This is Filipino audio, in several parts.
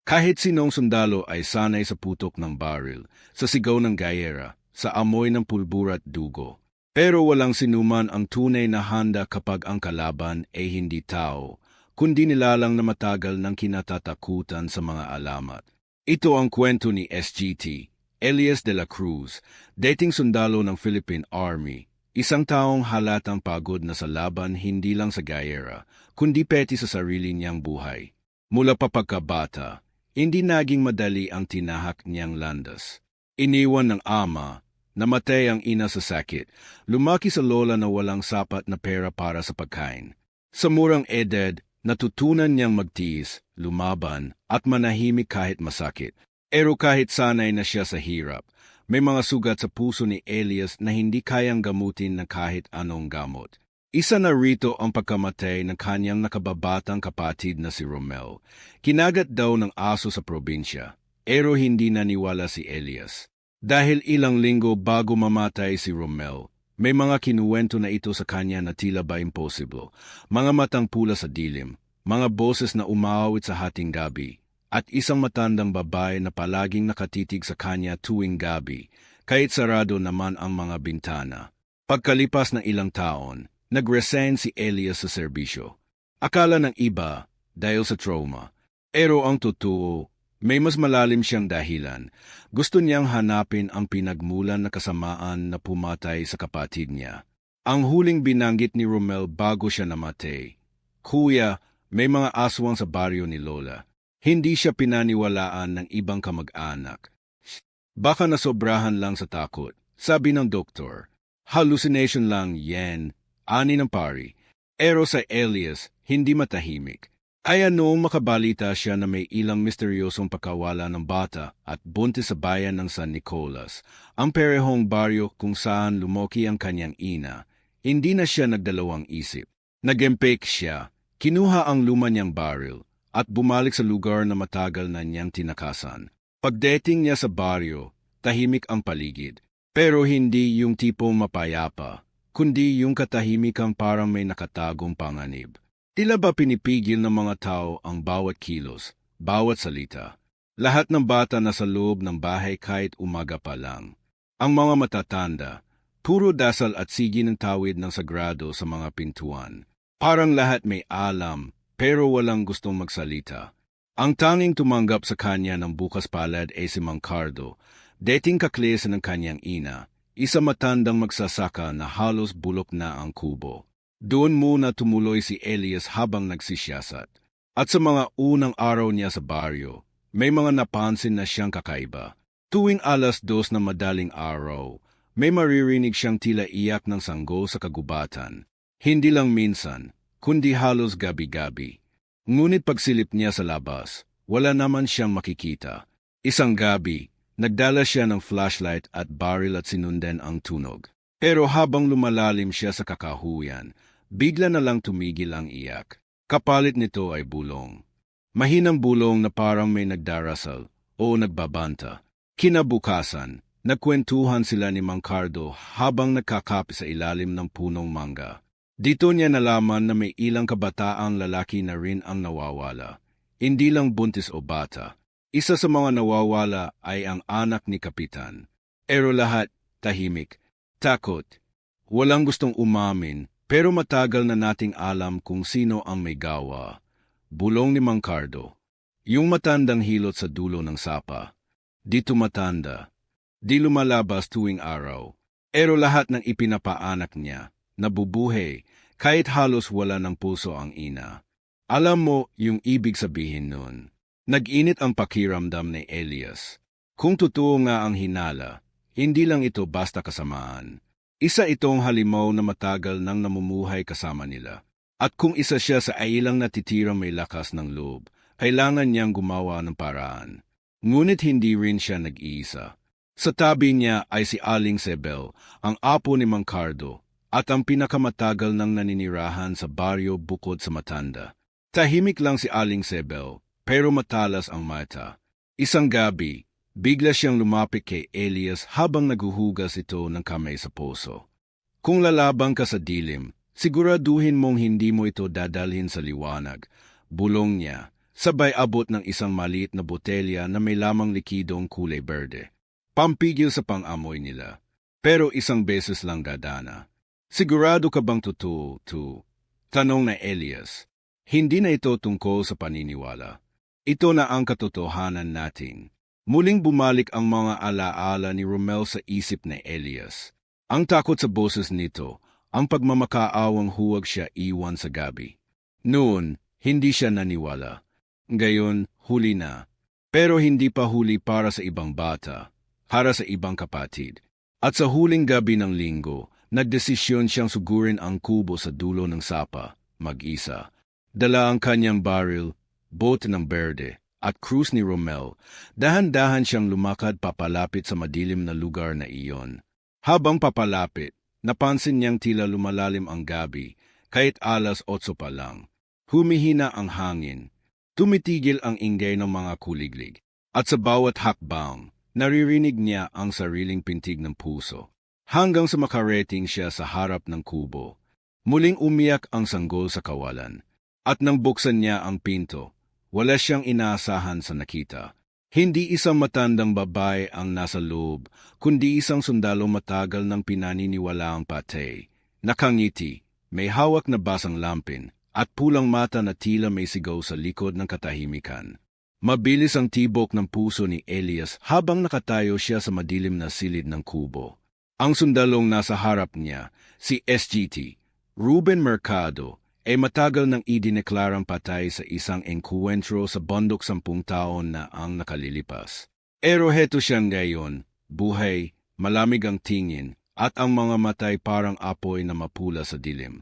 Kahit sinong sundalo ay sanay sa putok ng baril, sa sigaw ng gayera, sa amoy ng pulbura at dugo. Pero walang sinuman ang tunay na handa kapag ang kalaban ay hindi tao, kundi nilalang na matagal ng kinatatakutan sa mga alamat. Ito ang kwento ni SGT, Elias de la Cruz, dating sundalo ng Philippine Army, isang taong halatang pagod na sa laban hindi lang sa gayera, kundi peti sa sarili niyang buhay. Mula pa pagkabata, hindi naging madali ang tinahak niyang landas. Iniwan ng ama, namatay ang ina sa sakit, lumaki sa lola na walang sapat na pera para sa pagkain. Sa murang edad, natutunan niyang magtiis, lumaban, at manahimik kahit masakit. Pero kahit sanay na siya sa hirap, may mga sugat sa puso ni Elias na hindi kayang gamutin na kahit anong gamot. Isa na rito ang pagkamatay ng kanyang nakababatang kapatid na si Romel. Kinagat daw ng aso sa probinsya, pero hindi naniwala si Elias. Dahil ilang linggo bago mamatay si Romel, may mga kinuwento na ito sa kanya na tila ba imposible. Mga matang pula sa dilim, mga boses na umawit sa hating gabi, at isang matandang babae na palaging nakatitig sa kanya tuwing gabi, kahit sarado naman ang mga bintana. Pagkalipas ng ilang taon, nag-resign si Elias sa serbisyo. Akala ng iba dahil sa trauma. Pero ang totoo, may mas malalim siyang dahilan. Gusto niyang hanapin ang pinagmulan na kasamaan na pumatay sa kapatid niya. Ang huling binanggit ni Romel bago siya namatay. Kuya, may mga aswang sa baryo ni Lola. Hindi siya pinaniwalaan ng ibang kamag-anak. Baka nasobrahan lang sa takot, sabi ng doktor. Hallucination lang yan. Ani ng pari, pero sa Elias, hindi matahimik. Ay noong makabalita siya na may ilang misteryosong pagkawala ng bata at buntis sa bayan ng San Nicolas, ang perehong baryo kung saan lumoki ang kanyang ina, hindi na siya nagdalawang isip. Nag-empake siya, kinuha ang luma niyang baril, at bumalik sa lugar na matagal na niyang tinakasan. Pagdating niya sa baryo, tahimik ang paligid, pero hindi yung tipong mapayapa, kundi yung katahimikan parang may nakatagong panganib. Tila ba pinipigil ng mga tao ang bawat kilos, bawat salita. Lahat ng bata nasa loob ng bahay kahit umaga pa lang. Ang mga matatanda, puro dasal at sige ng tawid ng sagrado sa mga pintuan. Parang lahat may alam, pero walang gustong magsalita. Ang tanging tumanggap sa kanya ng bukas palad ay si Mang Cardo, dating kaklase ng kanyang ina. Isa matandang magsasaka na halos bulok na ang kubo. Doon muna tumuloy si Elias habang nagsisiyasat. At sa mga unang araw niya sa baryo, may mga napansin na siyang kakaiba. Tuwing 2:00 na madaling araw, may maririnig siyang tila iyak ng sanggol sa kagubatan. Hindi lang minsan, kundi halos gabi-gabi. Ngunit pagsilip niya sa labas, wala naman siyang makikita. Isang gabi, nagdala siya ng flashlight at baril at sinundan ang tunog. Pero habang lumalalim siya sa kakahuyan, bigla na lang tumigil ang iyak. Kapalit nito ay bulong. Mahinang bulong na parang may nagdarasal o nagbabanta. Kinabukasan, nagkwentuhan sila ni Mang Cardo habang nagkakape sa ilalim ng punong mangga. Dito niya nalaman na may ilang kabataang lalaki na rin ang nawawala. Hindi lang buntis o bata. Isa sa mga nawawala ay ang anak ni Kapitan. Pero lahat, tahimik, takot. Walang gustong umamin, pero matagal na nating alam kung sino ang may gawa. Bulong ni Mang Cardo. Yung matandang hilot sa dulo ng sapa. Di tumatanda. Di lumalabas tuwing araw. Pero lahat ng ipinapaanak niya, nabubuhay, kahit halos wala ng puso ang ina. Alam mo yung ibig sabihin nun. Nag-init ang pakiramdam ni Elias. Kung totoo nga ang hinala, hindi lang ito basta kasamaan. Isa itong halimaw na matagal nang namumuhay kasama nila. At kung isa siya sa ilang natitirang may lakas ng loob, kailangan niyang gumawa ng paraan. Ngunit hindi rin siya nag-iisa. Sa tabi niya ay si Aling Sebel, ang apo ni Mang Cardo, at ang pinakamatagal nang naninirahan sa baryo bukod sa matanda. Tahimik lang si Aling Sebel, pero matalas ang mata. Isang gabi, bigla siyang lumapit kay Elias habang naguhugas ito ng kamay sa puso. Kung lalabang ka sa dilim, siguraduhin mong hindi mo ito dadalhin sa liwanag. Bulong niya, Sabay abot ng isang maliit na botelya na may lamang likidong kulay berde. Pampigil sa pang-amoy nila. Pero isang beses lang dadana. Sigurado ka bang totoo, to? Tanong na Elias. Hindi na ito tungkol sa paniniwala. Ito na ang katotohanan natin. Muling bumalik ang mga alaala ni Romel sa isip ni Elias. Ang takot sa boses nito, ang pagmamakaawang huwag siya iwan sa gabi. Noon, hindi siya naniwala. Ngayon, huli na. Pero hindi pa huli para sa ibang bata, para sa ibang kapatid. At sa huling gabi ng linggo, nagdesisyon siyang sugurin ang kubo sa dulo ng sapa, mag-isa. Dala ang kanyang baril, bote ng berde, at krus ni Romel, dahan-dahan siyang lumakad papalapit sa madilim na lugar na iyon. Habang papalapit, napansin niyang tila lumalalim ang gabi, kahit 8:00 pa lang. Humihina ang hangin, tumitigil ang ingay ng mga kuliglig, at sa bawat hakbang, naririnig niya ang sariling pintig ng puso. Hanggang sa makarating siya sa harap ng kubo, muling umiyak ang sanggol sa kawalan, at nang buksan niya ang pinto, wala siyang inaasahan sa nakita. Hindi isang matandang babae ang nasa loob, kundi isang sundalong matagal ng pinaniniwalaang patay. Nakangiti, may hawak na basang lampin, at pulang mata na tila may sigaw sa likod ng katahimikan. Mabilis ang tibok ng puso ni Elias habang nakatayo siya sa madilim na silid ng kubo. Ang sundalong nasa harap niya, si SGT, Ruben Mercado, ay matagal nang idineklarang patay sa isang engkwentro sa bundok 10 taon na ang nakalilipas. Pero heto siya ngayon, buhay, malamig ang tingin, at ang mga matay parang apoy na mapula sa dilim.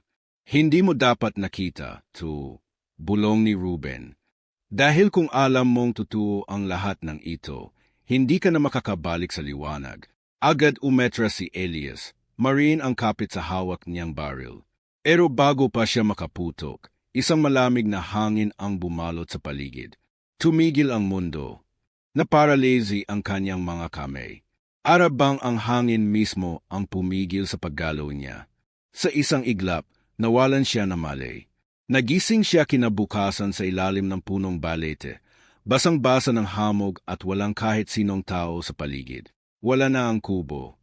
Hindi mo dapat nakita, to, bulong ni Ruben. Dahil kung alam mong totoo ang lahat ng ito, hindi ka na makakabalik sa liwanag. Agad umetras si Elias, mariin ang kapit sa hawak niyang baril. Pero bago pa siya makaputok, isang malamig na hangin ang bumalot sa paligid. Tumigil ang mundo. Naparalazy ang kanyang mga kamay. Arabang ang hangin mismo ang pumigil sa paggalaw niya. Sa isang iglap, nawalan siya ng malay. Nagising siya kinabukasan sa ilalim ng punong balete, basang-basa ng hamog at walang kahit sinong tao sa paligid. Wala na ang kubo.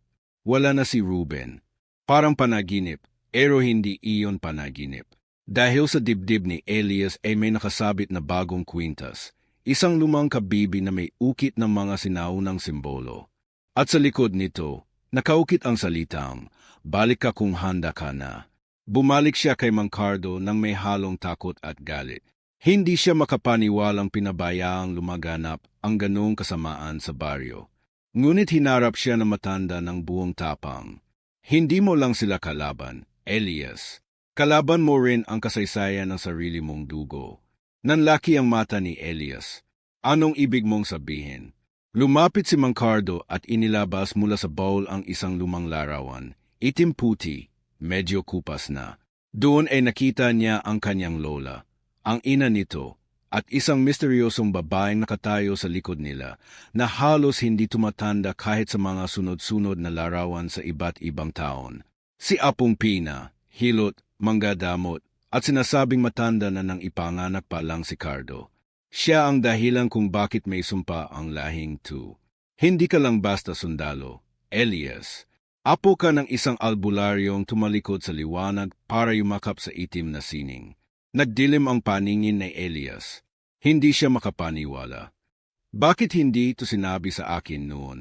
Wala na si Ruben. Parang panaginip. Pero hindi iyon panaginip. Dahil sa dibdib ni Elias ay may nakasabit na bagong kwintas, isang lumang kabibi na may ukit ng mga sinaunang simbolo. At sa likod nito, nakaukit ang salitang, "Balik ka kung handa ka na." Bumalik siya kay Mang Cardo nang may halong takot at galit. Hindi siya makapaniwalang pinabayaang lumaganap ang ganong kasamaan sa baryo. Ngunit hinarap siya na matanda ng buong tapang. Hindi mo lang sila kalaban, Elias. Kalaban mo rin ang kasaysayan ng sarili mong dugo. Nanlaki ang mata ni Elias. Anong ibig mong sabihin? Lumapit si Mang Cardo at inilabas mula sa bowl ang isang lumang larawan. Itim-puti, medyo kupas na. Doon ay nakita niya ang kanyang lola, ang ina nito, at isang misteryosong babaeng nakatayo sa likod nila na halos hindi tumatanda kahit sa mga sunod-sunod na larawan sa iba't ibang taon. Si Apong Pina, hilot, manggadamot, at sinasabing matanda na nang ipanganak pa lang si Cardo. Siya ang dahilan kung bakit may sumpa ang lahing Tu. Hindi ka lang basta sundalo, Elias. Apo ka ng isang albularyong tumalikod sa liwanag para yumakap sa itim na sining. Nagdilim ang paningin ni Elias. Hindi siya makapaniwala. Bakit hindi ito sinabi sa akin noon?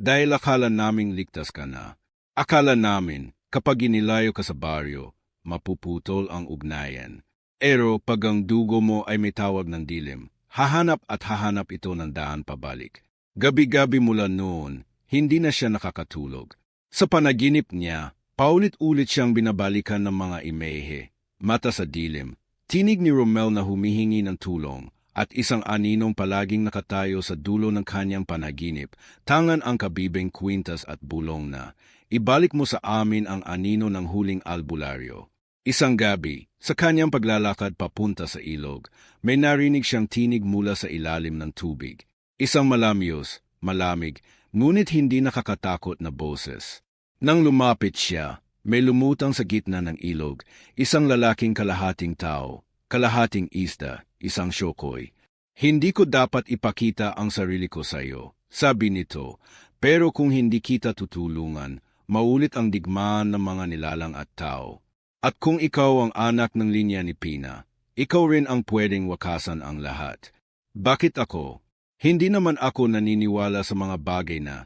Dahil akala naming ligtas ka na. Akala namin, kapag inilayo ka sa baryo, mapuputol ang ugnayan. Pero pag ang dugo mo ay may tawag ng dilim, hahanap at hahanap ito ng daan pabalik. Gabi-gabi mula noon, hindi na siya nakakatulog. Sa panaginip niya, paulit-ulit siyang binabalikan ng mga imehe, mata sa dilim, tinig ni Romel na humihingi ng tulong, at isang aninong palaging nakatayo sa dulo ng kanyang panaginip, tangan ang kabibing kwintas at bulong na, "Ibalik mo sa amin ang anino ng huling albularyo." Isang gabi, sa kanyang paglalakad papunta sa ilog, may narinig siyang tinig mula sa ilalim ng tubig. Isang malamyos, malamig, ngunit hindi nakakatakot na boses. Nang lumapit siya, may lumutang sa gitna ng ilog, isang lalaking kalahating tao, kalahating isda, isang syokoy. Hindi ko dapat ipakita ang sarili ko sa iyo, sabi nito, pero kung hindi kita tutulungan, maulit ang digmaan ng mga nilalang at tao. At kung ikaw ang anak ng linya ni Pina, ikaw rin ang pwedeng wakasan ang lahat. Bakit ako? Hindi naman ako naniniwala sa mga bagay na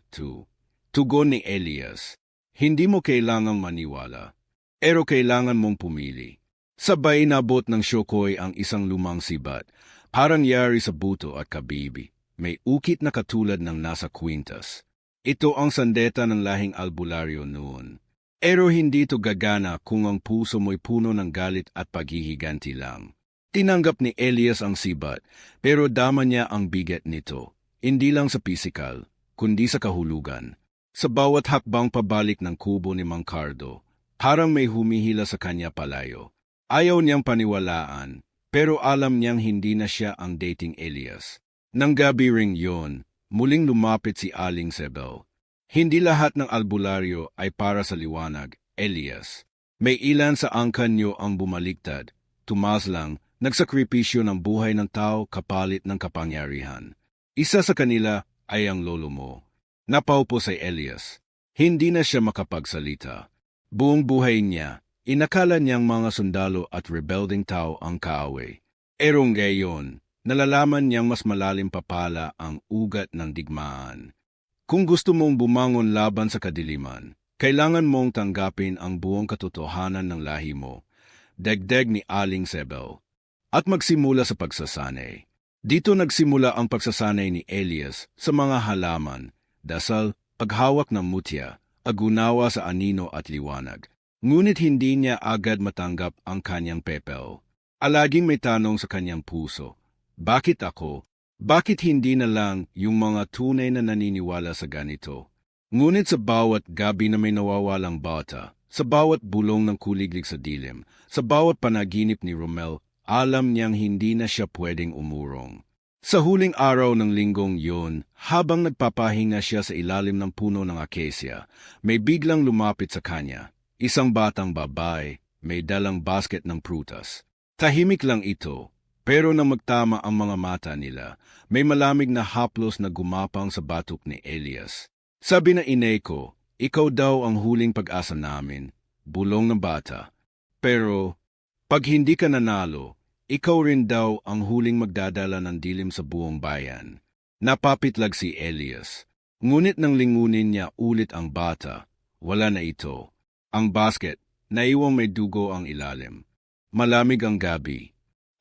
tugon ni Elias. Hindi mo kailangang maniwala, pero kailangan mong pumili. Sabay nabot ng Shokoy ang isang lumang sibat, parang yari sa buto at kabibi. May ukit na katulad ng nasa kwintas. Ito ang sandeta ng lahing albularyo noon. Pero hindi ito gagana kung ang puso mo'y puno ng galit at paghihiganti lang. Tinanggap ni Elias ang sibat, pero dama niya ang bigat nito. Hindi lang sa pisikal, kundi sa kahulugan. Sa bawat hakbang pabalik ng kubo ni Mang Cardo, parang may humihila sa kanya palayo. Ayaw niyang paniwalaan, pero alam niyang hindi na siya ang dating Elias. Nang gabi ring yon, muling lumapit si Aling Sebel. Hindi lahat ng albularyo ay para sa liwanag, Elias. May ilan sa angkan niyo ang bumaliktad, tumaslang, nagsakripisyo ng buhay ng tao kapalit ng kapangyarihan. Isa sa kanila ay ang lolo mo. Napaupo si Elias. Hindi na siya makapagsalita. Buong buhay niya, inakala niyang mga sundalo at rebelding tao ang kaaway. Erong gayon, nalalaman niyang mas malalim pa pala ang ugat ng digmaan. Kung gusto mong bumangon laban sa kadiliman, kailangan mong tanggapin ang buong katotohanan ng lahi mo, dagdag ni Aling Sebel, at magsimula sa pagsasanay. Dito nagsimula ang pagsasanay ni Elias sa mga halaman, dasal, paghawak ng mutya, agunawa sa anino at liwanag. Ngunit hindi niya agad matanggap ang kanyang pepel. Alaging may tanong sa kanyang puso, bakit ako? Bakit hindi na lang yung mga tunay na naniniwala sa ganito? Ngunit sa bawat gabi na may nawawalang bata, sa bawat bulong ng kuliglig sa dilim, sa bawat panaginip ni Romel, alam niyang hindi na siya pwedeng umurong. Sa huling araw ng linggong yon, habang nagpapahinga siya sa ilalim ng puno ng akesya, may biglang lumapit sa kanya. Isang batang babae, may dalang basket ng prutas. Tahimik lang ito, pero nang magtama ang mga mata nila, may malamig na haplos na gumapang sa batok ni Elias. Sabi na inay ko, ikaw daw ang huling pag-asa namin, bulong ng bata. Pero, pag hindi ka nanalo, ikaw rin daw ang huling magdadala ng dilim sa buong bayan. Napapitlag si Elias. Ngunit nang lingunin niya ulit ang bata, wala na ito. Ang basket, naiwang may dugo ang ilalim. Malamig ang gabi.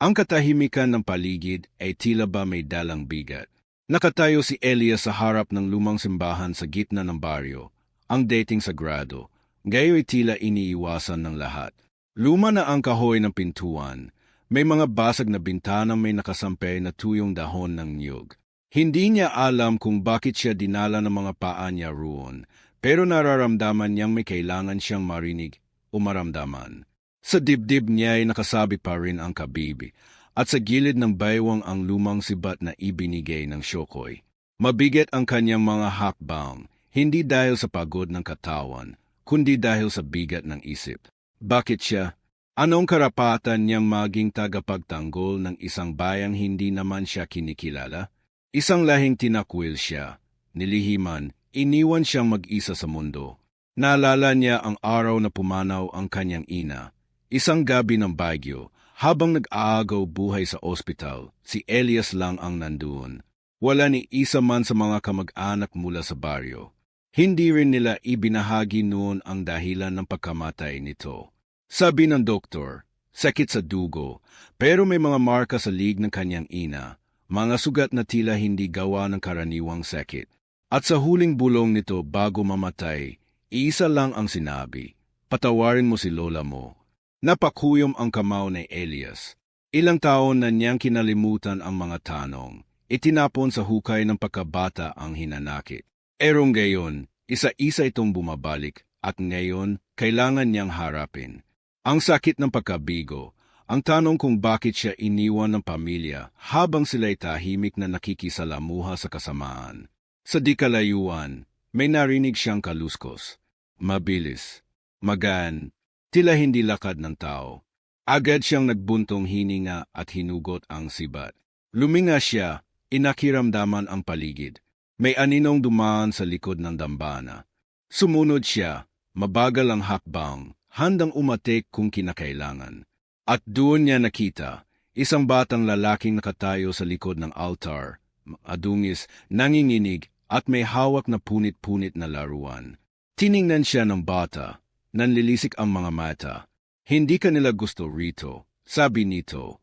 Ang katahimikan ng paligid ay tila ba may dalang bigat. Nakatayo si Elias sa harap ng lumang simbahan sa gitna ng baryo, ang dating sagrado. Gayo'y tila iniiwasan ng lahat. Luma na ang kahoy ng pintuan. May mga basag na bintanang may nakasampay na tuyong dahon ng niyog. Hindi niya alam kung bakit siya dinala ng mga paa niya roon, pero nararamdaman niyang may kailangan siyang marinig o maramdaman. Sa dibdib niya ay nakasabi pa rin ang kabibi, at sa gilid ng baywang ang lumang sibat na ibinigay ng Shokoy. Mabigat ang kanyang mga hakbang, hindi dahil sa pagod ng katawan, kundi dahil sa bigat ng isip. Bakit siya? Anong karapatan niyang maging tagapagtanggol ng isang bayang hindi naman siya kinikilala? Isang lahing tinakwil siya, nilihiman, iniwan siyang mag-isa sa mundo. Naalala niya ang araw na pumanaw ang kanyang ina. Isang gabi ng bagyo, habang nag-aagaw buhay sa ospital, si Elias lang ang nandoon. Wala ni isa man sa mga kamag-anak mula sa baryo. Hindi rin nila ibinahagi noon ang dahilan ng pagkamatay nito. Sabi ng doktor, sakit sa dugo, pero may mga marka sa lig ng kanyang ina, mga sugat na tila hindi gawa ng karaniwang sakit. At sa huling bulong nito bago mamatay, iisa lang ang sinabi, patawarin mo si lola mo. Napakuyom ang kamao ni Elias. Ilang taon na niyang kinalimutan ang mga tanong, itinapon sa hukay ng pagkabata ang hinanakit. Erong gayon, isa-isa itong bumabalik, at ngayon, kailangan niyang harapin. Ang sakit ng pagkabigo, ang tanong kung bakit siya iniwan ng pamilya habang sila'y tahimik na nakikisalamuha sa kasamaan. Sa di kalayuan, may narinig siyang kaluskos. Mabilis, magaan, tila hindi lakad ng tao. Agad siyang nagbuntong hininga at hinugot ang sibat. Luminga siya, inakiramdaman ang paligid. May aninong dumaan sa likod ng dambana. Sumunod siya, mabagal ang hakbang, handang umatik kung kinakailangan. At doon niya nakita, isang batang lalaking nakatayo sa likod ng altar, adungis, nanginginig at may hawak na punit-punit na laruan. Tiningnan siya ng bata, nanlilisik ang mga mata. Hindi ka nila gusto rito, sabi nito.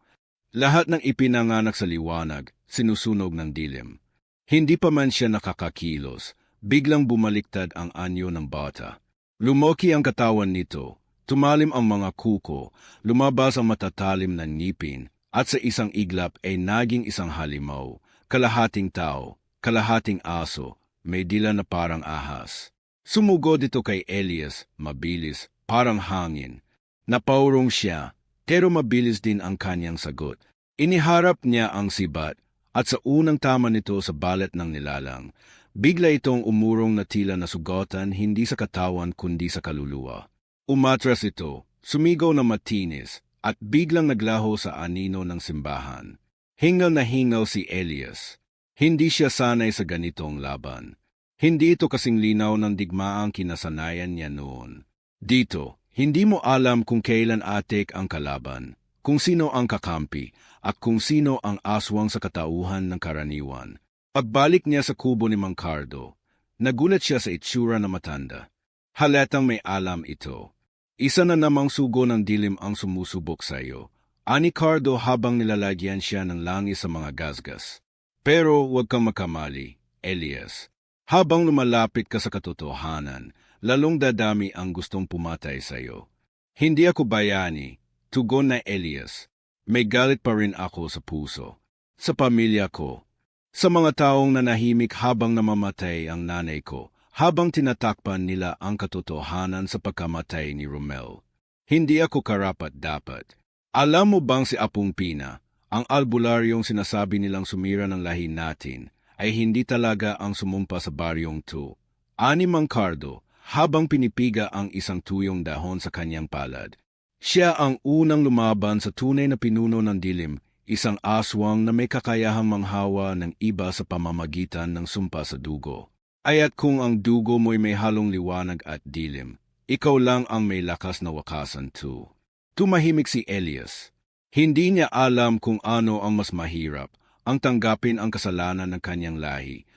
Lahat ng ipinanganak sa liwanag, sinusunog ng dilim. Hindi pa man siya nakakakilos, biglang bumaliktad ang anyo ng bata. Lumoki ang katawan nito, tumalim ang mga kuko, lumabas ang matatalim na ngipin, at sa isang iglap ay naging isang halimaw, kalahating tao, kalahating aso, may dila na parang ahas. Sumugod ito kay Elias, mabilis, parang hangin. Napaurong siya, pero mabilis din ang kanyang sagot. Iniharap niya ang sibat, at sa unang tama nito sa balat ng nilalang, bigla itong umurong na tila na sugatan hindi sa katawan kundi sa kaluluwa. Umatras ito, sumigaw na matinis, at biglang naglaho sa anino ng simbahan. Hingal na hingal si Elias. Hindi siya sanay sa ganitong laban. Hindi ito kasing linaw ng digmaang kinasanayan niya noon. Dito, hindi mo alam kung kailan atik ang kalaban, kung sino ang kakampi, at kung sino ang aswang sa katauhan ng karaniwan. Pagbalik niya sa kubo ni Mang Cardo, nagulat siya sa itsura na matanda. Halatang may alam ito. Isa na namang sugo ng dilim ang sumusubok sa iyo, ani Cardo habang nilalagyan siya ng langis sa mga gasgas. Pero huwag kang makamali, Elias. Habang lumalapit ka sa katotohanan, lalong dadami ang gustong pumatay sa iyo. Hindi ako bayani, tugon na Elias. May galit pa rin ako sa puso, sa pamilya ko, sa mga taong nanahimik habang namamatay ang nanay ko, habang tinatakpan nila ang katotohanan sa pagkamatay ni Romel. Hindi ako karapat-dapat. Alam mo bang si Apong Pina, ang albularyong sinasabi nilang sumira ng lahi natin, ay hindi talaga ang sumumpa sa baryong 2. Ani Mang Cardo, habang pinipiga ang isang tuyong dahon sa kanyang palad. Siya ang unang lumaban sa tunay na pinuno ng dilim, isang aswang na may kakayahang manghawa ng iba sa pamamagitan ng sumpa sa dugo. Ayat kung ang dugo mo'y may halong liwanag at dilim, ikaw lang ang may lakas na wakasan 2. Tumahimik si Elias. Hindi niya alam kung ano ang mas mahirap, ang tanggapin ang kasalanan ng kanyang lahi,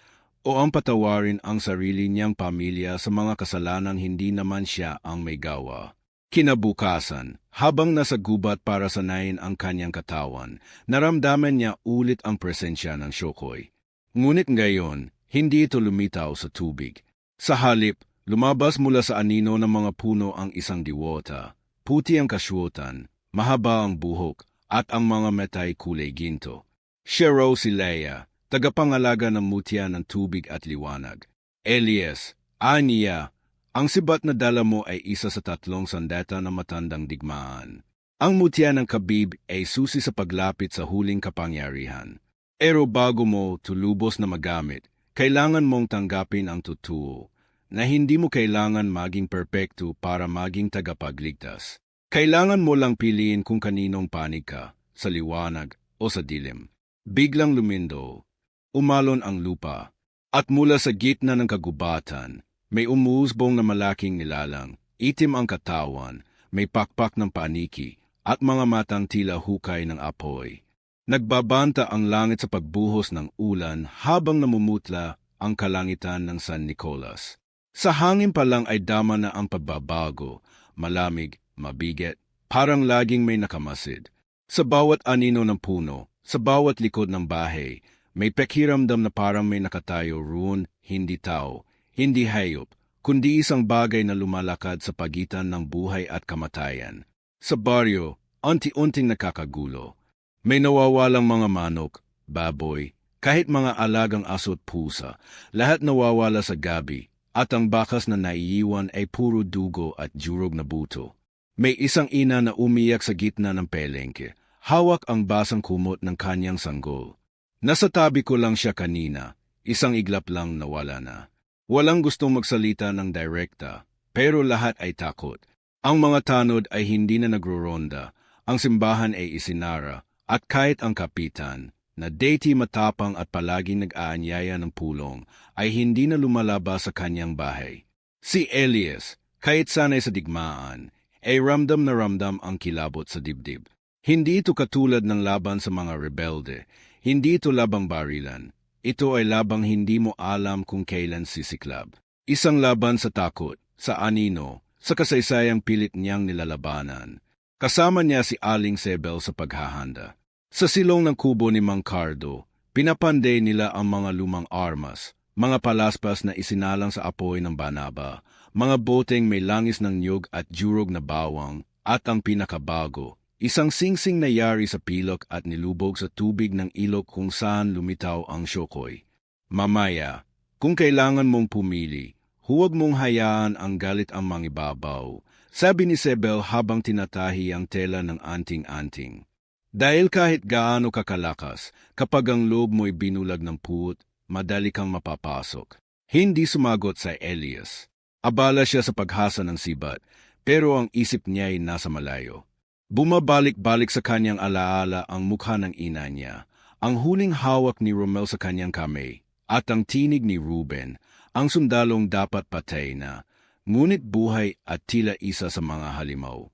o ang patawarin ang sarili niyang pamilya sa mga kasalanang hindi naman siya ang may gawa. Kinabukasan, habang nasa gubat para sanayin ang kanyang katawan, naramdaman niya ulit ang presensya ng Shokoy. Ngunit ngayon, hindi ito lumitaw sa tubig. Sa halip, lumabas mula sa anino ng mga puno ang isang diwata. Puti ang kasyutan, mahaba ang buhok, at ang mga metay kulay ginto. Siya raw si Leia, tagapangalaga ng mutya ng tubig at liwanag. Elias, aniya, ang sibat na dala mo ay isa sa 3 sandata na matandang digmaan. Ang mutya ng kabib ay susi sa paglapit sa huling kapangyarihan. Pero bago mo tulubos na magamit, kailangan mong tanggapin ang totoo, na hindi mo kailangan maging perpekto para maging tagapagligtas. Kailangan mo lang piliin kung kaninong panig ka, sa liwanag o sa dilim. Biglang lumindo, umalon ang lupa, at mula sa gitna ng kagubatan, may umuusbong na malaking nilalang, itim ang katawan, may pakpak ng paniki, at mga matang tila hukay ng apoy. Nagbabanta ang langit sa pagbuhos ng ulan habang namumutla ang kalangitan ng San Nicolas. Sa hangin pa lang ay dama na ang pagbabago, malamig, mabigat, parang laging may nakamasid. Sa bawat anino ng puno, sa bawat likod ng bahay, may pakiramdam na parang may nakatayo roon, hindi tao, hindi hayop, kundi isang bagay na lumalakad sa pagitan ng buhay at kamatayan. Sa baryo, unti-unting nakakagulo. May nawawalang mga manok, baboy, kahit mga alagang aso at pusa, lahat nawawala sa gabi, at ang bakas na naiiwan ay puro dugo at durog na buto. May isang ina na umiyak sa gitna ng pelengke, hawak ang basang kumot ng kanyang sanggol. Nasa tabi ko lang siya kanina, isang iglap lang nawala na. Walang gustong magsalita ng direkta, pero lahat ay takot. Ang mga tanod ay hindi na nagroronda, ang simbahan ay isinara, at kahit ang kapitan, na deity matapang at palaging nag-aanyaya ng pulong, ay hindi na lumalabas sa kanyang bahay. Si Elias, kahit sanay sa digmaan, ay ramdam na ramdam ang kilabot sa dibdib. Hindi ito katulad ng laban sa mga rebelde. Hindi ito labang barilan. Ito ay labang hindi mo alam kung kailan sisiklab. Isang laban sa takot, sa anino, sa kasaysayang pilit niyang nilalabanan. Kasama niya si Aling Sebel sa paghahanda. Sa silong ng kubo ni Mang Cardo, pinapanday nila ang mga lumang armas, mga palaspas na isinalang sa apoy ng banaba, mga boteng may langis ng niyog at jurog na bawang, at ang pinakabago, isang singsing na yari sa pilok at nilubog sa tubig ng ilog kung saan lumitaw ang syokoy. Mamaya, kung kailangan mong pumili, huwag mong hayaan ang galit ang mangibabaw, sabi ni Sebel habang tinatahi ang tela ng anting-anting. Dahil kahit gaano kakalakas, kapag ang loob mo'y binulag ng puot, madali kang mapapasok. Hindi sumagot sa Elias. Abala siya sa paghasa ng sibat, pero ang isip niya ay nasa malayo. Bumabalik-balik sa kanyang alaala ang mukha ng ina niya, ang huling hawak ni Romel sa kanyang kamay, at ang tinig ni Ruben, ang sundalong dapat patay na, ngunit buhay at tila isa sa mga halimaw.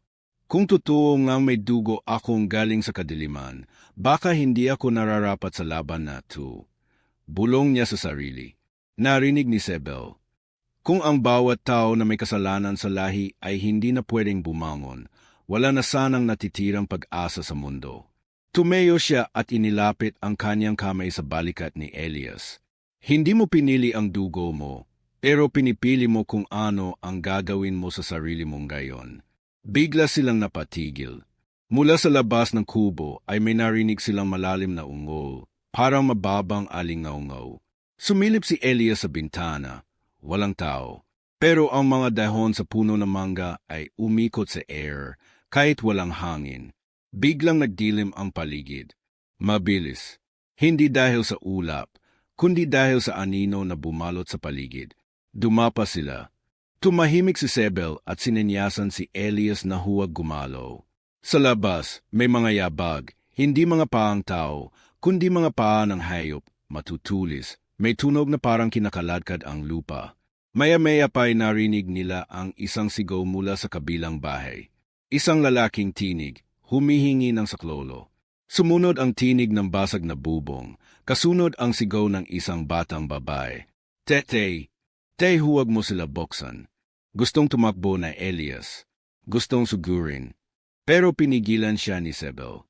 Kung totoo nga may dugo akong galing sa kadiliman, baka hindi ako nararapat sa laban na to. Bulong niya sa sarili. Narinig ni Sebel. Kung ang bawat tao na may kasalanan sa lahi ay hindi na pwedeng bumangon, wala na sanang natitirang pag-asa sa mundo. Tumayo siya at inilapit ang kanyang kamay sa balikat ni Elias. Hindi mo pinili ang dugo mo, pero pinipili mo kung ano ang gagawin mo sa sarili mong gayon. Bigla silang napatigil. Mula sa labas ng kubo ay may narinig silang malalim na ungol, parang mababang alingaw-ngaw. Sumilip si Elias sa bintana. Walang tao. Pero ang mga dahon sa puno ng mangga ay umikot sa air, kahit walang hangin. Biglang nagdilim ang paligid. Mabilis. Hindi dahil sa ulap, kundi dahil sa anino na bumalot sa paligid. Dumapa sila. Tumahimik si Sebel at sinenyasan si Elias na huwag gumalaw. Sa labas, may mga yabag, hindi mga paang tao, kundi mga paa ng hayop, matutulis, may tunog na parang kinakaladkad ang lupa. Maya-maya pa'y narinig nila ang isang sigaw mula sa kabilang bahay. Isang lalaking tinig, humihingi ng saklolo. Sumunod ang tinig ng basag na bubong, kasunod ang sigaw ng isang batang babae. Tetay, huwag mo sila buksan. Gustong tumakbo na Elias. Gustong sugurin. Pero pinigilan siya ni Sebel.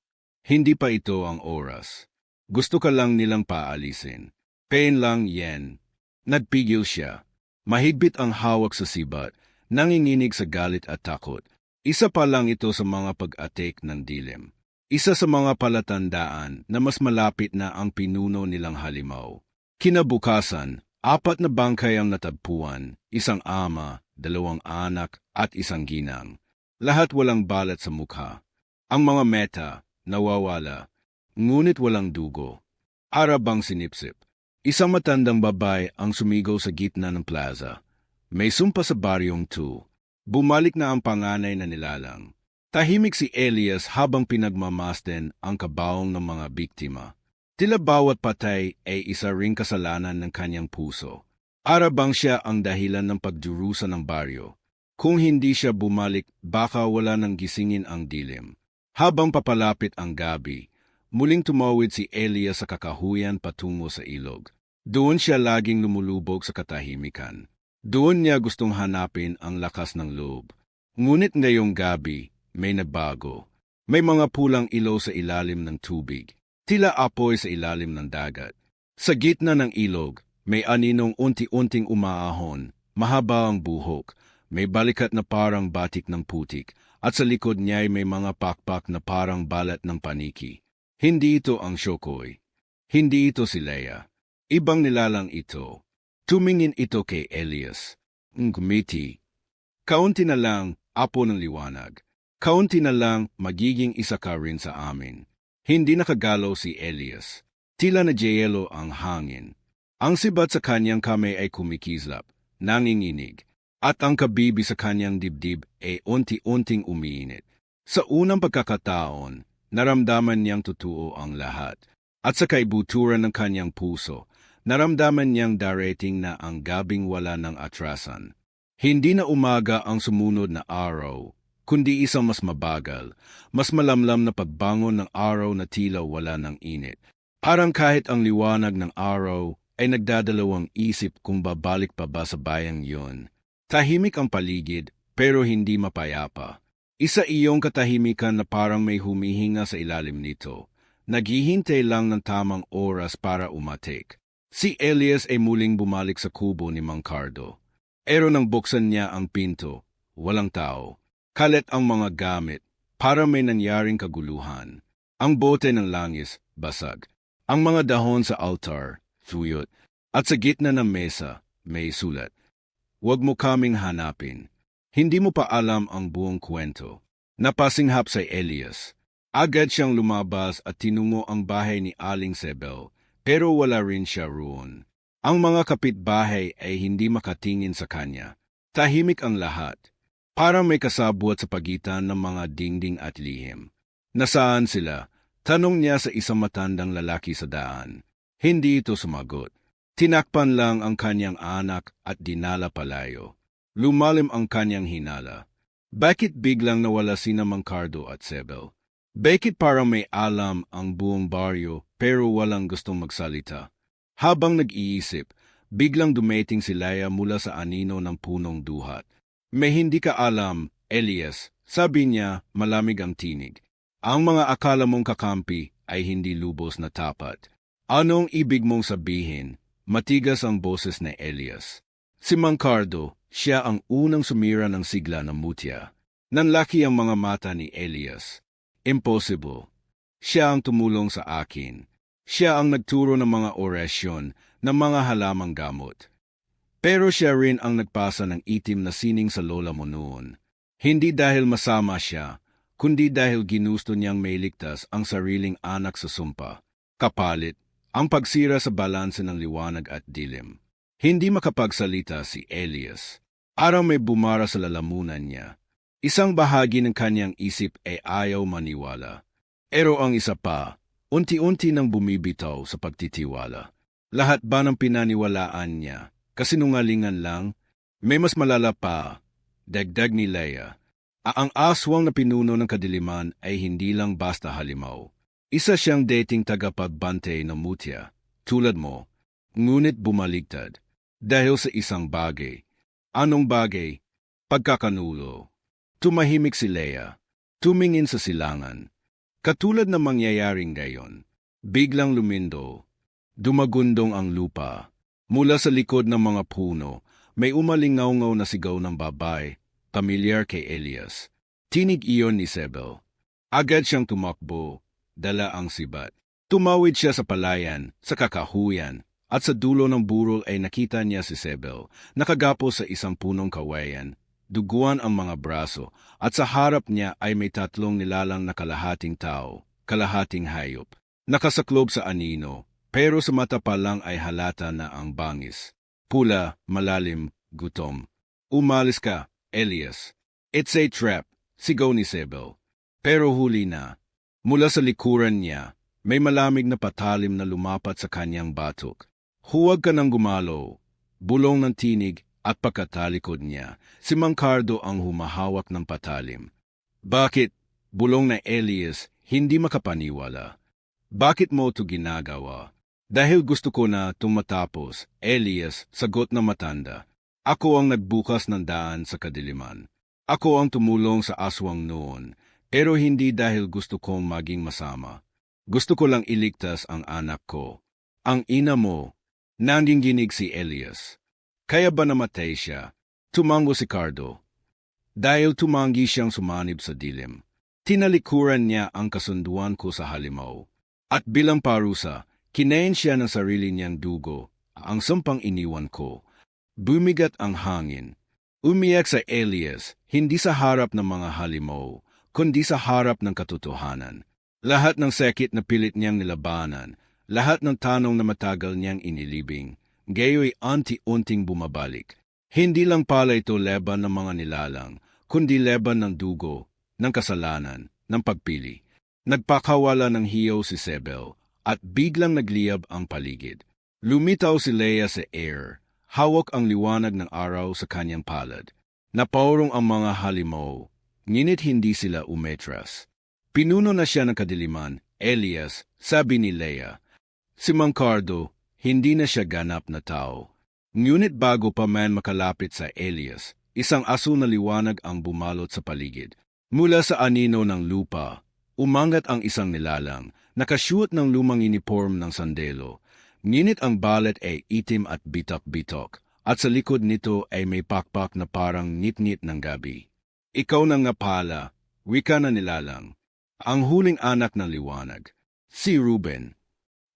Hindi pa ito ang oras. Gusto ka lang nilang paalisin. Pain lang yan. Nagpigil siya. Mahigpit ang hawak sa sibat, nanginginig sa galit at takot. Isa pa lang ito sa mga pag-atik ng dilim. Isa sa mga palatandaan na mas malapit na ang pinuno nilang halimaw. Kinabukasan, 4 na bangkay ang natagpuan, isang ama, 2 anak at isang ginang. Lahat walang balat sa mukha. Ang mga meta, nawawala, ngunit walang dugo. Arabang sinipsip. Isang matandang babae ang sumigaw sa gitna ng plaza. May sumpa sa baryong 2. Bumalik na ang panganay na nilalang. Tahimik si Elias habang pinagmamasten ang kabaong ng mga biktima. Tila bawat patay ay isa ring kasalanan ng kanyang puso. Arabang siya ang dahilan ng pagdurusa ng baryo. Kung hindi siya bumalik, baka wala nang gisingin ang dilim. Habang papalapit ang gabi, muling tumawid si Elias sa kakahuyan patungo sa ilog. Doon siya laging lumulubog sa katahimikan. Doon niya gustong hanapin ang lakas ng loob. Ngunit ngayong gabi, may nagbago. May mga pulang ilaw sa ilalim ng tubig. Tila apoy sa ilalim ng dagat. Sa gitna ng ilog, may aninong unti-unting umaahon, mahaba ang buhok, may balikat na parang batik ng putik, at sa likod niya may mga pakpak na parang balat ng paniki. Hindi ito ang Syokoy. Hindi ito si Leia. Ibang nilalang ito. Tumingin ito kay Elias. Ngumiti. Kaunti na lang, apo ng liwanag. Kaunti na lang, magiging isa ka rin sa amin. Hindi nakagalaw si Elias. Tila na jeyelo ang hangin. Ang sibat sa kanyang kamay ay kumikislap, nanginginig, at ang kabibi sa kanyang dibdib ay unti-unting umiinit. Sa unang pagkakataon, naramdaman niyang totoo ang lahat. At sa kaibuturan ng kanyang puso, naramdaman niyang darating na ang gabing wala ng atrasan. Hindi na umaga ang sumunod na araw, kundi isang mas mabagal, mas malamlam na pagbangon ng araw na tila wala ng init. Parang kahit ang liwanag ng araw ay nagdadalawang isip kung babalik pa ba sa bayang yun. Tahimik ang paligid, pero hindi mapayapa. Isa iyong katahimikan na parang may humihinga sa ilalim nito. Naghihintay lang ng tamang oras para umatik. Si Elias ay muling bumalik sa kubo ni Mang Cardo. Pero nang buksan niya ang pinto, walang tao. Kalat ang mga gamit, para may nangyaring kaguluhan. Ang bote ng langis, basag. Ang mga dahon sa altar, tuyot. At sa gitna ng mesa, may sulat. Huwag mo kaming hanapin. Hindi mo pa alam ang buong kwento. Napasinghap sa Elias. Agad siyang lumabas at tinungo ang bahay ni Aling Sebel, pero wala rin siya roon. Ang mga kapitbahay ay hindi makatingin sa kanya. Tahimik ang lahat. Parang may kasabwat sa pagitan ng mga dingding at lihim. Nasaan sila? Tanong niya sa isang matandang lalaki sa daan. Hindi ito sumagot. Tinakpan lang ang kanyang anak at dinala palayo. Lumalim ang kanyang hinala. Bakit biglang nawala sina Mang Cardo at Sebel? Bakit parang may alam ang buong baryo pero walang gustong magsalita? Habang nag-iisip, biglang dumating si Leia mula sa anino ng punong duhat. May hindi ka alam, Elias, sabi niya, malamig ang tinig. Ang mga akala mong kakampi ay hindi lubos na tapat. Anong ibig mong sabihin? Matigas ang boses ni Elias. Si Mang Cardo, siya ang unang sumira ng sigla ng mutya. Nanlaki ang mga mata ni Elias. Impossible. Siya ang tumulong sa akin. Siya ang nagturo ng mga orasyon ng mga halamang gamot. Pero siya rin ang nagpasa ng itim na sining sa lola mo noon. Hindi dahil masama siya, kundi dahil ginusto niyang mailigtas ang sariling anak sa sumpa. Kapalit, ang pagsira sa balanse ng liwanag at dilim. Hindi makapagsalita si Elias. Araw may bumara sa lalamunan niya. Isang bahagi ng kanyang isip ay ayaw maniwala. Pero ang isa pa, unti-unti nang bumibitaw sa pagtitiwala. Lahat ba ng pinaniwalaan niya? Kasinungalingan lang? May mas malala pa, dagdag ni Leia. Ang aswang na pinuno ng kadiliman ay hindi lang basta halimaw. Isa siyang dating tagapagbantay ng mutya, tulad mo, ngunit bumaligtad. Dahil sa isang bagay. Anong bagay? Pagkakanulo. Tumahimik si Leia. Tumingin sa silangan. Katulad ng mangyayaring gayon, biglang lumindo. Dumagundong ang lupa. Mula sa likod ng mga puno, may umalingaw-ngaw na sigaw ng babae, pamilyar kay Elias. Tinig iyon ni Sebel. Agad siyang tumakbo, dala ang sibat. Tumawid siya sa palayan, sa kakahuyan, at sa dulo ng burol ay nakita niya si Sebel, nakagapo sa isang punong kawayan, duguan ang mga braso, at sa harap niya ay may tatlong nilalang na kalahating tao, kalahating hayop. Nakasaklob sa anino, pero sa mata pa lang ay halata na ang bangis. Pula, malalim, gutom. Umalis ka, Elias. It's a trap, sigaw ni Sebel. Pero huli na. Mula sa likuran niya, may malamig na patalim na lumapat sa kanyang batok. Huwag ka nang gumalaw. Bulong ng tinig at pagkatalikod niya, si Mang Cardo ang humahawak ng patalim. Bakit? Bulong na Elias, hindi makapaniwala. Bakit mo ito ginagawa? Dahil gusto ko na tumatapos, Elias, sagot na matanda. Ako ang nagbukas ng daan sa kadiliman. Ako ang tumulong sa aswang noon, pero hindi dahil gusto kong maging masama. Gusto ko lang iligtas ang anak ko. Ang ina mo. Nanginginig si Elias. Kaya ba namatay siya? Tumango si Cardo. Dahil tumanggi siyang sumanib sa dilim. Tinalikuran niya ang kasunduan ko sa halimaw. At bilang parusa, kinain siya ng sarili niyang dugo, ang sampang iniwan ko. Bumigat ang hangin. Umiyak sa Elias, hindi sa harap ng mga halimaw, kundi sa harap ng katotohanan. Lahat ng sakit na pilit niyang nilabanan, lahat ng tanong na matagal niyang inilibing, gayo'y anti-unting bumabalik. Hindi lang pala ito leban ng mga nilalang, kundi leban ng dugo, ng kasalanan, ng pagpili. Nagpakawala ng hiyaw si Sebel, at biglang nagliyab ang paligid. Lumitaw si Leia sa air, hawak ang liwanag ng araw sa kanyang palad. Napaurong ang mga halimaw, ngunit hindi sila umetras. Pinuno na siya ng kadiliman, Elias, sabi ni Leia. Si Mang Cardo, hindi na siya ganap na tao. Ngunit bago pa man makalapit sa Elias, isang aso na liwanag ang bumalot sa paligid. Mula sa anino ng lupa, umangat ang isang nilalang, nakasuot ng lumang uniform ng sandelo. Ngunit ang balat ay itim at bitak-bitok, at sa likod nito ay may pakpak na parang ngit-ngit ng gabi. Ikaw na nga pala, wika na nilalang. Ang huling anak ng liwanag, si Ruben.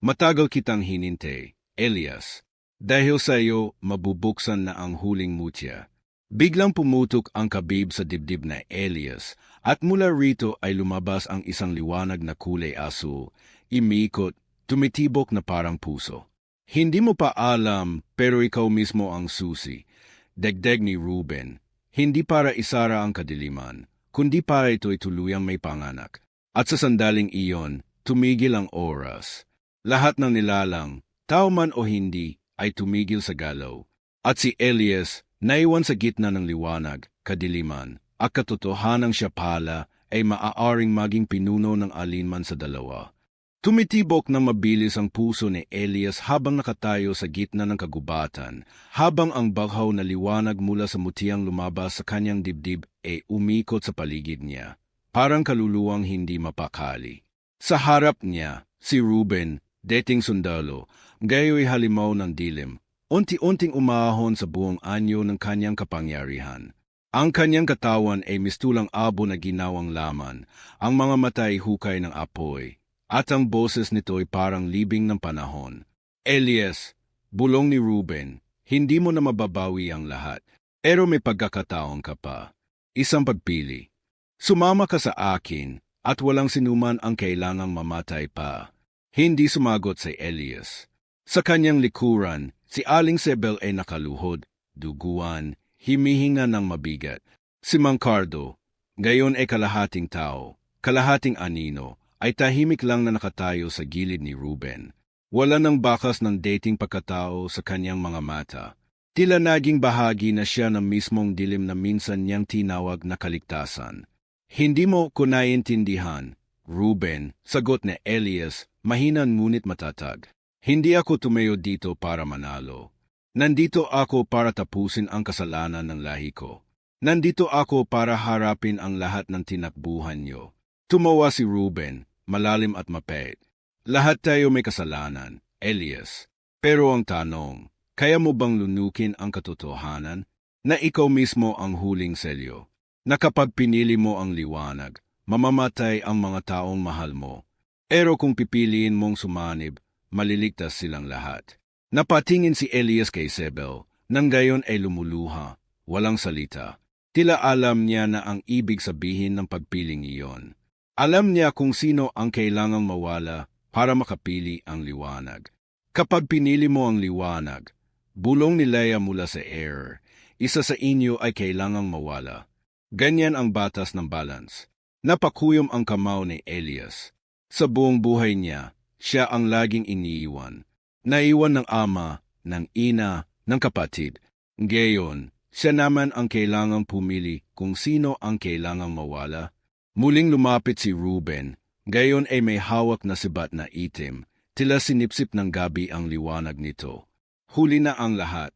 Matagal kitang hinintay, Elias. Dahil sa iyo, mabubuksan na ang huling mutya. Biglang pumutok ang kabib sa dibdib na Elias, at mula rito ay lumabas ang isang liwanag na kulay aso, imiikot, tumitibok na parang puso. Hindi mo pa alam, pero ikaw mismo ang susi. Dagdag ni Ruben, hindi para isara ang kadiliman, kundi para ito'y tuluyang may panganak. At sa sandaling iyon, tumigil ang oras. Lahat ng nilalang, tao man o hindi, ay tumigil sa galaw. At si Elias, naiwan sa gitna ng liwanag, kadiliman, at katotohanang siya pala ay maaaring maging pinuno ng alinman sa dalawa. Tumitibok na mabilis ang puso ni Elias habang nakatayo sa gitna ng kagubatan, habang ang baghaw na liwanag mula sa mutiyang lumabas sa kanyang dibdib ay umikot sa paligid niya, parang kaluluwang hindi mapakali. Sa harap niya, si Ruben, dating sundalo, gayo'y halimaw ng dilim, unti-unting umahon sa buong anyo ng kanyang kapangyarihan. Ang kanyang katawan ay mistulang abo na ginawang laman, ang mga mata ay hukay ng apoy, at ang boses nito'y parang libing ng panahon. Elias, bulong ni Ruben, hindi mo na mababawi ang lahat, pero may pagkakataon ka pa. Isang pagpili. Sumama ka sa akin, at walang sinuman ang kailangang mamatay pa. Hindi sumagot si Elias. Sa kanyang likuran, si Aling Sebel ay nakaluhod, duguan, himihinga ng mabigat. Si Mang Cardo, gayon ay kalahating tao, kalahating anino, ay tahimik lang na nakatayo sa gilid ni Ruben. Wala nang bakas ng dating pagkatao sa kanyang mga mata. Tila naging bahagi na siya ng mismong dilim na minsan niyang tinawag na kaligtasan. Hindi mo ko naiintindihan, Ruben, sagot ni Elias, mahina ngunit matatag. Hindi ako tumayo dito para manalo. Nandito ako para tapusin ang kasalanan ng lahi ko. Nandito ako para harapin ang lahat ng tinakbuhan niyo. Tumawa si Ruben, malalim at mapait. Lahat tayo may kasalanan, Elias. Pero ang tanong, kaya mo bang lunukin ang katotohanan na ikaw mismo ang huling selyo? Na kapag pinili mo ang liwanag, mamamatay ang mga taong mahal mo. Pero kung pipiliin mong sumanib, maliligtas silang lahat. Napatingin si Elias kay Sebel, nang gayon ay lumuluha, walang salita. Tila alam niya na ang ibig sabihin ng pagpiling iyon. Alam niya kung sino ang kailangang mawala para makapili ang liwanag. Kapag pinili mo ang liwanag, bulong ni Leia mula sa air, isa sa inyo ay kailangang mawala. Ganyan ang batas ng balance. Napakuyom ang kamao ni Elias. Sa buong buhay niya, siya ang laging iniiwan. Naiwan ng ama, ng ina, ng kapatid. Ngayon, siya naman ang kailangang pumili kung sino ang kailangang mawala. Muling lumapit si Ruben, gayon ay may hawak na sibat na itim, tila sinipsip ng gabi ang liwanag nito. Huli na ang lahat.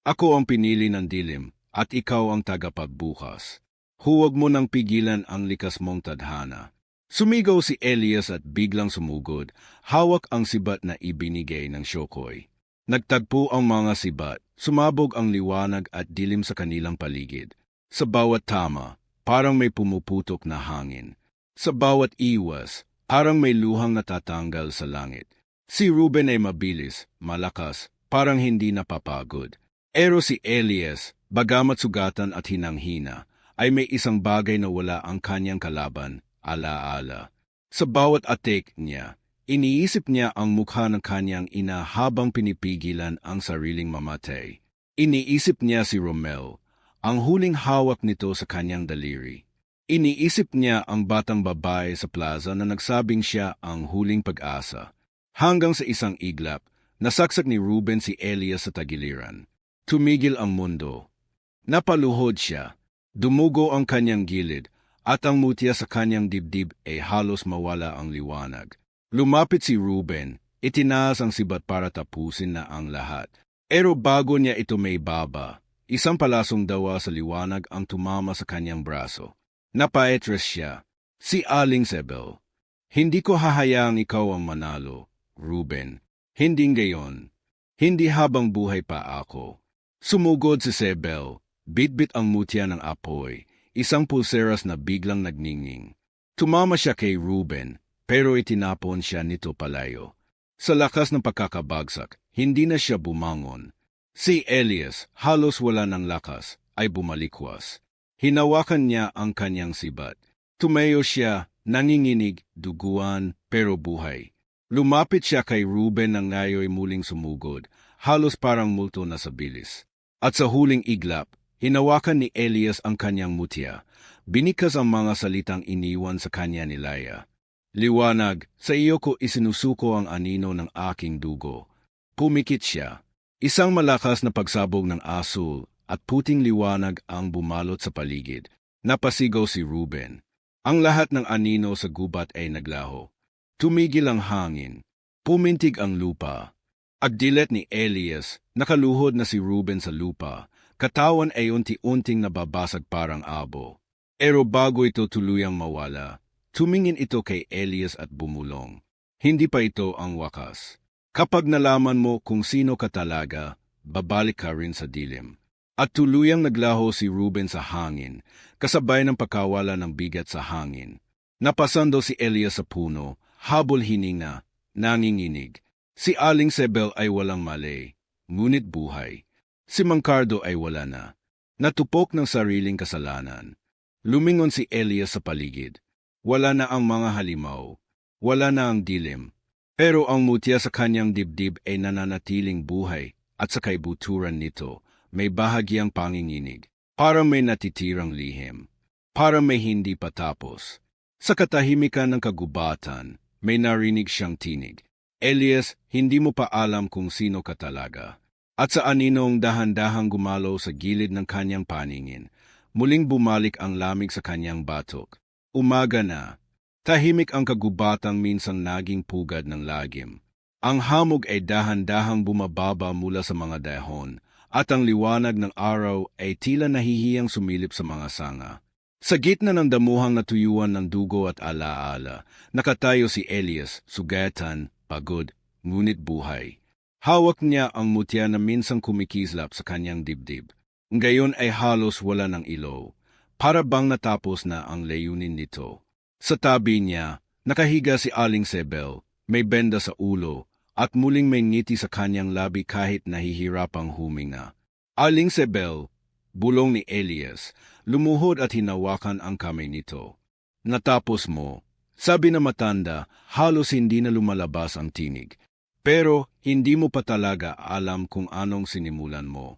Ako ang pinili ng dilim, at ikaw ang tagapagbukas. Huwag mo nang pigilan ang likas mong tadhana. Sumigaw si Elias at biglang sumugod, hawak ang sibat na ibinigay ng Shokoy. Nagtagpo ang mga sibat, sumabog ang liwanag at dilim sa kanilang paligid. Sa bawat tama, parang may pumuputok na hangin. Sa bawat iwas, parang may luhang natatanggal sa langit. Si Ruben ay mabilis, malakas, parang hindi napapagod. Pero si Elias, bagamat sugatan at hinanghina, ay may isang bagay na wala ang kanyang kalaban, alaala. Sa bawat atik niya, iniisip niya ang mukha ng kanyang ina habang pinipigilan ang sariling mamatay. Iniisip niya si Romel, ang huling hawak nito sa kanyang daliri. Iniisip niya ang batang babae sa plaza na nagsabing siya ang huling pag-asa. Hanggang sa isang iglap, nasaksak ni Ruben si Elias sa tagiliran. Tumigil ang mundo. Napaluhod siya. Dumugo ang kanyang gilid, at ang mutya sa kanyang dibdib ay halos mawala ang liwanag. Lumapit si Ruben, itinaas ang sibat para tapusin na ang lahat. Pero bago niya ito may baba, isang palasong dawa sa liwanag ang tumama sa kanyang braso. Napaetres siya. Si Aling Sebel. Hindi ko hahayaang ikaw ang manalo, Ruben. Hindi ngayon. Hindi habang buhay pa ako. Sumugod si Sebel. Bitbit ang mutya ng apoy, isang pulseras na biglang nagningning. Tumama siya kay Ruben, pero itinapon siya nito palayo. Sa lakas ng pagkakabagsak, hindi na siya bumangon. Si Elias, halos wala ng lakas, ay bumalikwas. Hinawakan niya ang kanyang sibat. Tumayo siya, nanginginig, duguan, pero buhay. Lumapit siya kay Ruben nang ngayo'y muling sumugod, halos parang multo na sa bilis. At sa huling iglap, hinawakan ni Elias ang kanyang mutya. Binikas ang mga salitang iniwan sa kanya ni Laia. Liwanag, sa iyo ko isinusuko ang anino ng aking dugo. Pumikit siya. Isang malakas na pagsabog ng asul at puting liwanag ang bumalot sa paligid. Napasigaw si Ruben. Ang lahat ng anino sa gubat ay naglaho. Tumigil ang hangin. Pumintig ang lupa. Agdilet ni Elias, nakaluhod na si Ruben sa lupa. Katawan ay unti-unting nababasag parang abo. Pero bago ito tuluyang mawala, tumingin ito kay Elias at bumulong. Hindi pa ito ang wakas. Kapag nalaman mo kung sino ka talaga, babalik ka rin sa dilim. At tuluyang naglaho si Ruben sa hangin, kasabay ng pagkawala ng bigat sa hangin. Napasando si Elias sa puno, habol hininga, nanginginig. Si Aling Sebel ay walang mali, ngunit buhay. Si Mangkardo ay wala na. Natupok ng sariling kasalanan. Lumingon si Elias sa paligid. Wala na ang mga halimaw. Wala na ang dilim. Pero ang mutya sa kanyang dibdib ay nananatiling buhay at sa kaibuturan nito may bahagyang panginginig. Para may natitirang lihim. Para may hindi patapos. Sa katahimikan ng kagubatan, may narinig siyang tinig. Elias, hindi mo pa alam kung sino ka talaga. At sa aninong dahan-dahang gumalaw sa gilid ng kanyang paningin, muling bumalik ang lamig sa kanyang batok. Umaga na. Tahimik ang kagubatang minsang naging pugad ng lagim. Ang hamog ay dahan-dahang bumababa mula sa mga dahon, at ang liwanag ng araw ay tila nahihiyang sumilip sa mga sanga. Sa gitna ng damuhang natuyuan ng dugo at alaala, nakatayo si Elias, sugatan, pagod, ngunit buhay. Hawak niya ang mutya na minsang kumikislap sa kanyang dibdib. Ngayon ay halos wala ng ilaw, para bang natapos na ang layunin nito. Sa tabi niya, nakahiga si Aling Sebel, may benda sa ulo, at muling may ngiti sa kanyang labi kahit nahihirapang huminga. Aling Sebel, bulong ni Elias, lumuhod at hinawakan ang kamay nito. Natapos mo, sabi na matanda, halos hindi na lumalabas ang tinig. Pero hindi mo pa talaga alam kung anong sinimulan mo.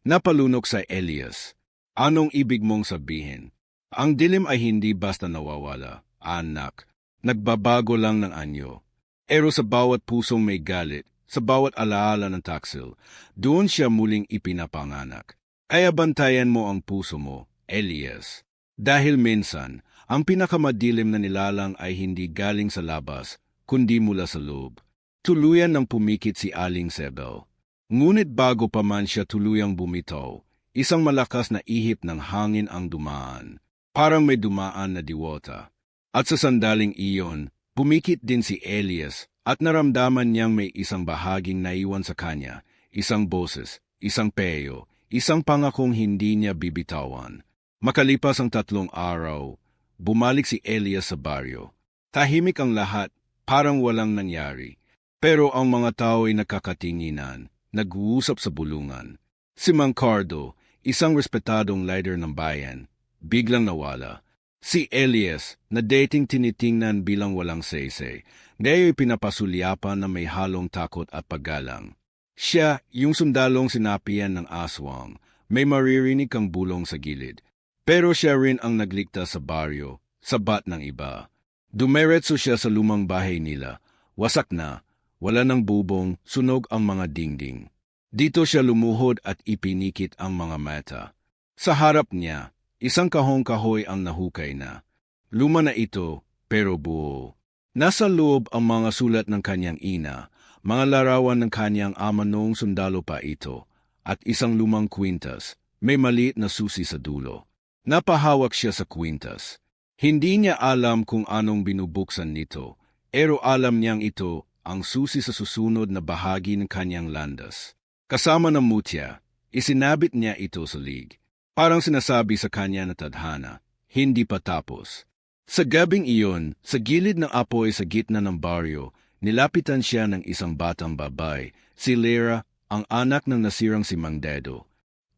Napalunok sa Elias. Anong ibig mong sabihin? Ang dilim ay hindi basta nawawala, anak. Nagbabago lang ng anyo. Pero sa bawat pusong may galit, sa bawat alaala ng taksil, doon siya muling ipinapanganak. Kaya bantayan mo ang puso mo, Elias. Dahil minsan, ang pinakamadilim na nilalang ay hindi galing sa labas, kundi mula sa loob. Tuluyan nang pumikit si Aling Sebel. Ngunit bago pa man siya tuluyang bumitaw, isang malakas na ihip ng hangin ang dumaan. Parang may dumaan na diwata. At sa sandaling iyon, pumikit din si Elias at naramdaman niyang may isang bahaging naiwan sa kanya, isang boses, isang peyo, isang pangakong hindi niya bibitawan. Makalipas ang 3 araw, bumalik si Elias sa baryo. Tahimik ang lahat, parang walang nangyari. Pero ang mga tao ay nakakatinginan, nag-uusap sa bulungan. Si Mangkardo, isang respetadong leader ng bayan, biglang nawala. Si Elias, na dating tinitingnan bilang walang saysay, ngayon pinapasulyapan na may halong takot at paggalang. Siya, yung sundalong sinapian ng aswang, may maririnig kang bulong sa gilid. Pero siya rin ang nagligtas sa baryo, sa bat ng iba. Dumiretso siya sa lumang bahay nila, wasak na, Wala ng bubong, sunog ang mga dingding. Dito siya lumuhod at ipinikit ang mga mata. Sa harap niya, isang kahong kahoy ang nahukay na. Luma na ito, pero buo. Nasa loob ang mga sulat ng kanyang ina, mga larawan ng kanyang ama noong sundalo pa ito, at isang lumang kwintas, may maliit na susi sa dulo. Napahawak siya sa kwintas. Hindi niya alam kung anong binubuksan nito, pero alam niyang ito ang susi sa susunod na bahagi ng kanyang landas. Kasama ng mutya, isinabit niya ito sa lig. Parang sinasabi sa kanya na tadhana, hindi pa tapos. Sa gabing iyon, sa gilid ng apoy sa gitna ng baryo, nilapitan siya ng isang batang babay, si Lyra, ang anak ng nasirang si Mang Dedo.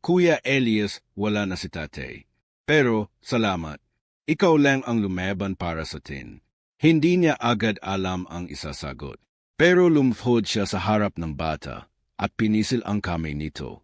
Kuya Elias, wala na si tatay. Pero, salamat. Ikaw lang ang lumaban para sa atin. Hindi niya agad alam ang isasagot. Pero lumhod siya sa harap ng bata at pinisil ang kamay nito.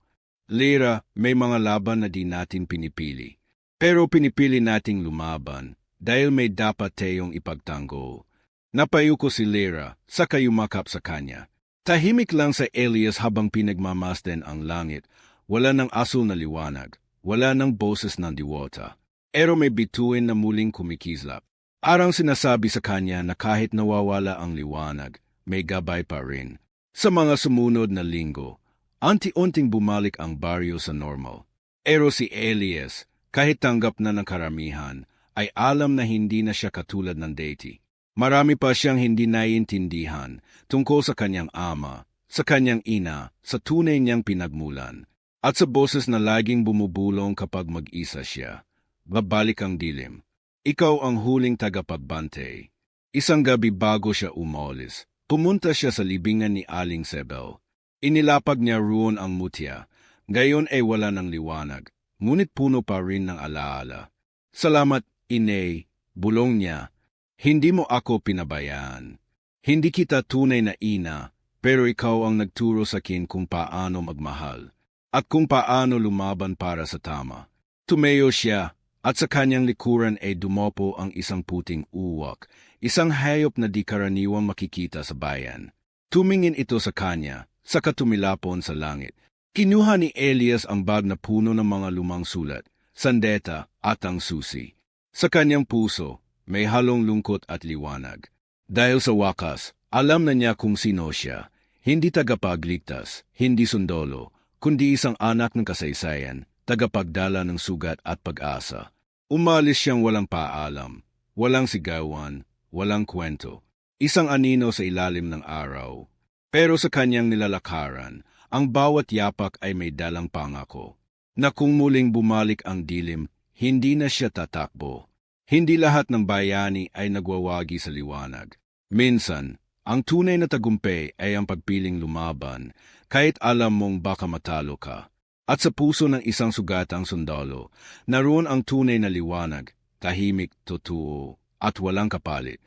Lyra, may mga laban na di natin pinipili. Pero pinipili nating lumaban dahil may dapat tayong ipagtanggol. Napayuko si Lyra, saka yumakap sa kanya. Tahimik lang sa Elias habang pinagmamasdan ang langit. Wala ng asul na liwanag. Wala ng boses ng diwata. Pero may bituin na muling kumikislap. Arang sinasabi sa kanya na kahit nawawala ang liwanag, may gabay pa rin. Sa mga sumunod na linggo, anti-unting bumalik ang baryo sa normal. Pero si Elias, kahit tanggap na ng karamihan, ay alam na hindi na siya katulad ng dati. Marami pa siyang hindi naiintindihan tungkol sa kanyang ama, sa kanyang ina, sa tunay niyang pinagmulan. At sa boses na laging bumubulong kapag mag-isa siya, babalik ang dilim. Ikaw ang huling tagapagbantay. Isang gabi bago siya umalis, pumunta siya sa libingan ni Aling Sebel. Inilapag niya roon ang mutya, gayon ay wala ng liwanag, ngunit puno pa rin ng alaala. Salamat, Inay, bulong niya. Hindi mo ako pinabayaan. Hindi kita tunay na ina, pero ikaw ang nagturo sa akin kung paano magmahal. At kung paano lumaban para sa tama. Tumayo siya, at sa kanyang likuran ay dumopo ang isang puting uwak, isang hayop na di karaniwang makikita sa bayan. Tumingin ito sa kanya, saka tumilapon sa langit. Kinuha ni Elias ang bag na puno ng mga lumang sulat, sandeta at ang susi. Sa kanyang puso, may halong lungkot at liwanag. Dahil sa wakas, alam na niya kung sino siya. Hindi tagapagligtas, hindi sundalo, kundi isang anak ng kasaysayan, tagapagdala ng sugat at pag-asa. Umalis siyang walang paalam, walang sigawan, walang kwento. Isang anino sa ilalim ng araw. Pero sa kanyang nilalakaran, ang bawat yapak ay may dalang pangako. Na kung muling bumalik ang dilim, hindi na siya tatakbo. Hindi lahat ng bayani ay nagwawagi sa liwanag. Minsan, ang tunay na tagumpay ay ang pagpiling lumaban, kahit alam mong baka matalo ka. At sa puso ng isang sugatang sundalo, naroon ang tunay na liwanag, tahimik, totoo, at walang kapalit.